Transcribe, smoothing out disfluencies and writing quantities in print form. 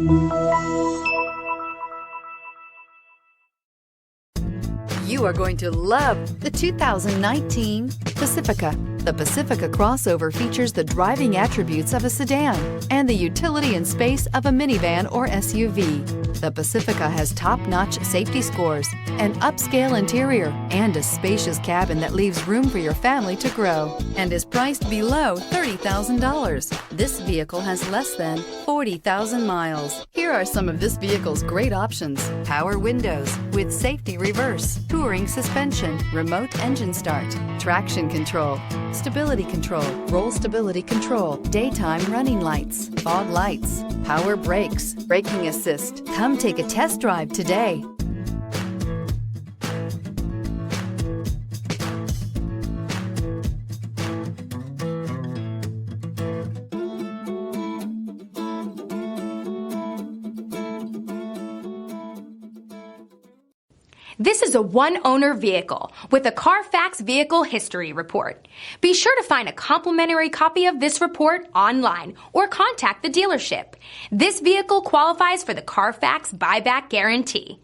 You are going to love the 2019 Pacifica. The Pacifica crossover features the driving attributes of a sedan and the utility and space of a minivan or SUV. The Pacifica has top-notch safety scores, an upscale interior, and a spacious cabin that leaves room for your family to grow, and is priced below $30,000. This vehicle has less than 40,000 miles. Here are some of this vehicle's great options: power windows with safety reverse, touring suspension, remote engine start, traction control, stability control, roll stability control, daytime running lights, fog lights, power brakes, braking assist. Come take a test drive today. This is a one-owner vehicle with a Carfax Vehicle History Report. Be sure to find a complimentary copy of this report online or contact the dealership. This vehicle qualifies for the Carfax Buyback Guarantee.